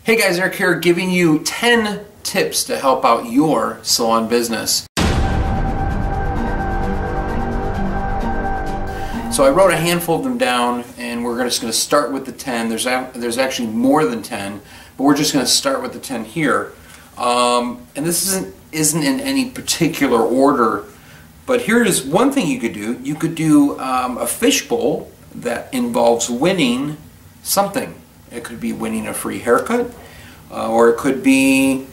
Hey guys, Eric here giving you 10 tips to help out your salon business. So I wrote a handful of them down and we're just going to start with the 10. There's actually more than 10, but we're just going to start with the 10 here. And this isn't in any particular order, but here is one thing you could do. You could do a fishbowl that involves winning something. It could be winning a free haircut, or it could be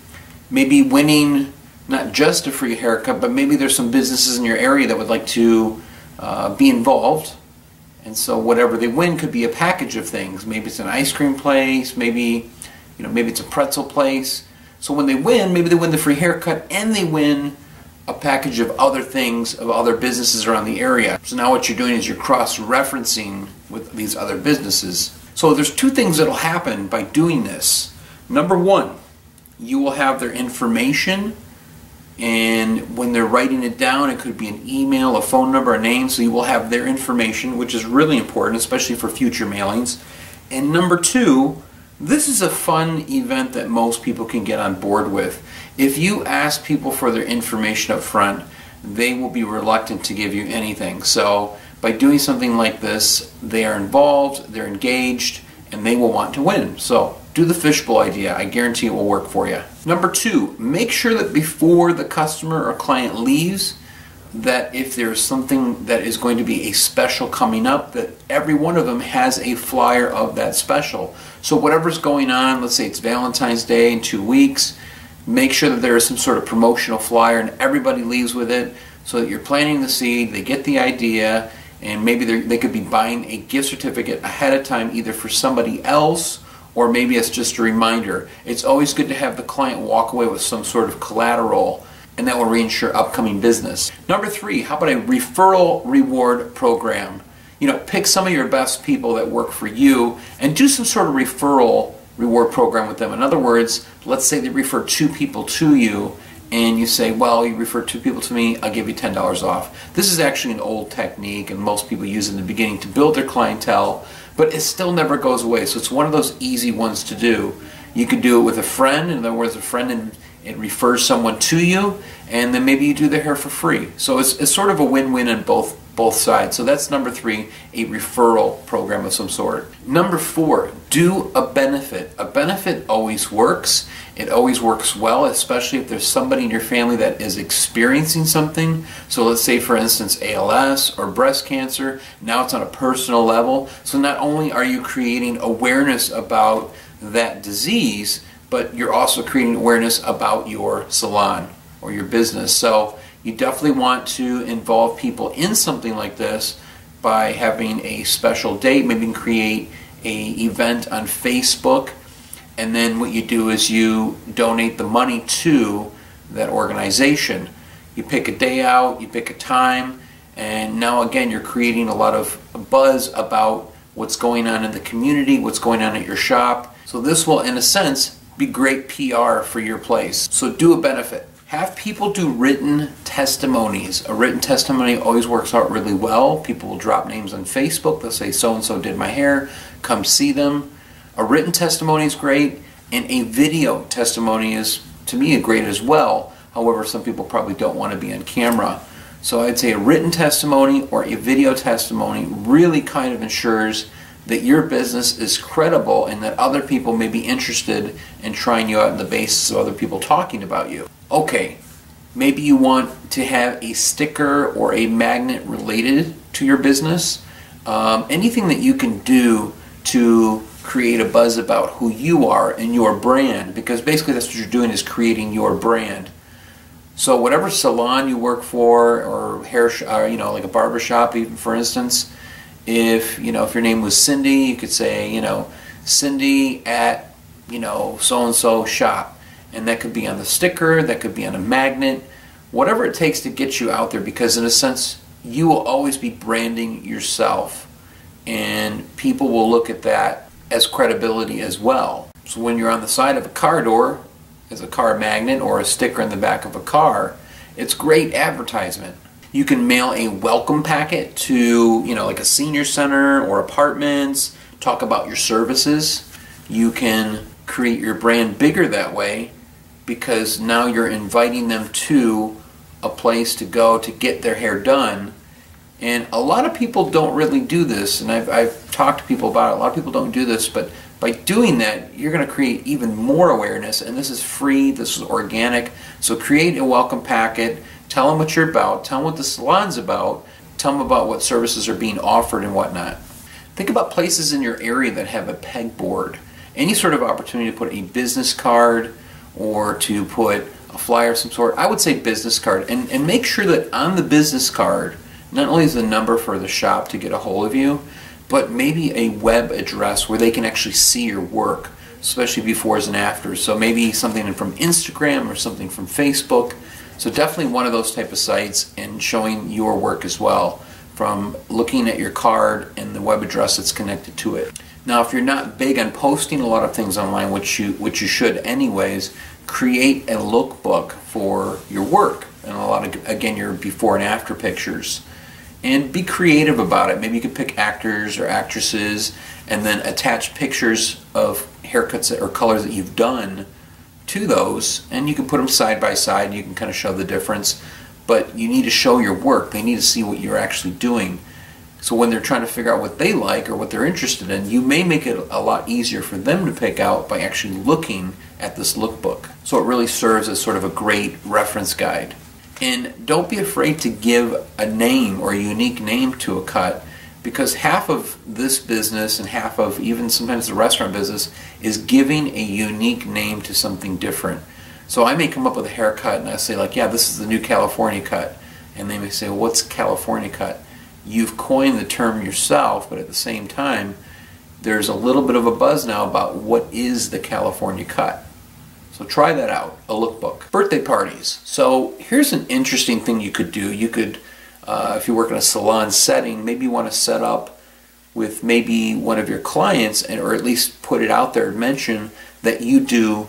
maybe winning not just a free haircut, but maybe there's some businesses in your area that would like to be involved, and so whatever they win could be a package of things. Maybe it's an ice cream place, maybe it's a pretzel place. So when they win, maybe they win the free haircut and they win a package of other things of other businesses around the area. So now what you're doing is you're cross-referencing with these other businesses. So there's two things that'll happen by doing this. Number one, you will have their information, and when they're writing it down, it could be an email, a phone number, a name, so you will have their information, which is really important, especially for future mailings. And number two, this is a fun event that most people can get on board with. If you ask people for their information up front, they will be reluctant to give you anything. So by doing something like this, they are involved, they're engaged, and they will want to win. So do the fishbowl idea. I guarantee it will work for you. Number two, make sure that before the customer or client leaves, that if there's something that is going to be a special coming up, that every one of them has a flyer of that special. So whatever's going on, let's say it's Valentine's Day in 2 weeks, make sure that there is some sort of promotional flyer and everybody leaves with it, so that you're planting the seed, they get the idea, and maybe they could be buying a gift certificate ahead of time, either for somebody else or maybe it's just a reminder. It's always good to have the client walk away with some sort of collateral, and that will reinsure upcoming business. Number three, how about a referral reward program? Pick some of your best people that work for you and do some sort of referral reward program with them. In other words, let's say they refer 2 people to you, and you say, well, you refer 2 people to me, I'll give you $10 off. This is actually an old technique, and most people use it in the beginning to build their clientele, but it still never goes away. So it's one of those easy ones to do. You could do it with a friend. In other words, a friend and it refers someone to you, and then maybe you do their hair for free. So it's sort of a win-win on both sides. So that's number three, a referral program of some sort. Number four, do a benefit. A benefit always works. It always works well, especially if there's somebody in your family that is experiencing something. So let's say, for instance, ALS or breast cancer. Now it's on a personal level. So not only are you creating awareness about that disease, but you're also creating awareness about your salon or your business. So you definitely want to involve people in something like this by having a special date. Maybe you can create an event on Facebook, and then what you do is you donate the money to that organization. You pick a day out, you pick a time, and now again you're creating a lot of buzz about what's going on in the community, what's going on at your shop. So this will, in a sense, be great PR for your place. So do a benefit. Have people do written testimonies. A written testimony always works out really well. People will drop names on Facebook. They'll say, so-and-so did my hair. Come see them. A written testimony is great, and a video testimony is, to me, great as well. However, some people probably don't want to be on camera. So I'd say a written testimony or a video testimony really kind of ensures that your business is credible and that other people may be interested in trying you out on the basis of other people talking about you. Okay, maybe you want to have a sticker or a magnet related to your business. Anything that you can do to create a buzz about who you are and your brand, because basically that's what you're doing, is creating your brand. So whatever salon you work for, or hair, like a barber shop, even for instance, if your name was Cindy, you could say, Cindy at, so-and-so shop. And that could be on the sticker, that could be on a magnet, whatever it takes to get you out there, because in a sense, you will always be branding yourself. And people will look at that as credibility as well. So when you're on the side of a car door, as a car magnet or a sticker in the back of a car, it's great advertisement. You can mail a welcome packet to, like a senior center or apartments, talk about your services. You can create your brand bigger that way, because now you're inviting them to a place to go to get their hair done. And a lot of people don't really do this, and I've talked to people about it. A lot of people don't do this, but by doing that, you're going to create even more awareness, and this is free, this is organic. So create a welcome packet, tell them what you're about, tell them what the salon's about, tell them about what services are being offered and whatnot. Think about places in your area that have a pegboard. Any sort of opportunity to put a business card or to put a flyer of some sort. I would say business card, and make sure that on the business card, not only is the number for the shop to get a hold of you, but maybe a web address where they can actually see your work, especially befores and afters. So maybe something from Instagram or something from Facebook. So definitely one of those type of sites, and showing your work as well, from looking at your card and the web address that's connected to it. Now, if you're not big on posting a lot of things online, which you should anyways, create a lookbook for your work and a lot of, again, your before and after pictures. And be creative about it. Maybe you could pick actors or actresses and then attach pictures of haircuts or colors that you've done to those, and you can put them side by side and you can kind of show the difference. But you need to show your work. They need to see what you're actually doing. So when they're trying to figure out what they like or what they're interested in, you may make it a lot easier for them to pick out by actually looking at this lookbook. So it really serves as sort of a great reference guide. And don't be afraid to give a name or a unique name to a cut, because half of this business and half of even sometimes the restaurant business is giving a unique name to something different. So I may come up with a haircut and I say, like, yeah, this is the new California cut. And they may say, well, what's California cut? You've coined the term yourself, but at the same time, there's a little bit of a buzz now about what is the California cut. So try that out, a lookbook. Birthday parties. So here's an interesting thing you could do. You could, if you work in a salon setting, maybe you want to set up with maybe one of your clients, or at least put it out there and mention that you do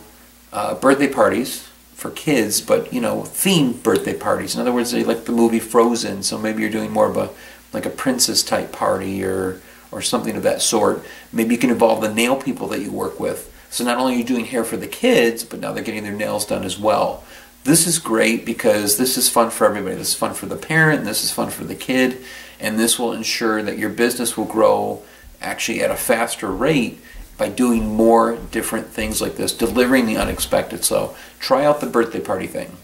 birthday parties for kids, but themed birthday parties. In other words, they like the movie Frozen, so maybe you're doing more of a princess type party or something of that sort. Maybe you can involve the nail people that you work with. So not only are you doing hair for the kids, but now they're getting their nails done as well. This is great because this is fun for everybody. This is fun for the parent, and this is fun for the kid, and this will ensure that your business will grow actually at a faster rate by doing more different things like this, delivering the unexpected. So try out the birthday party thing.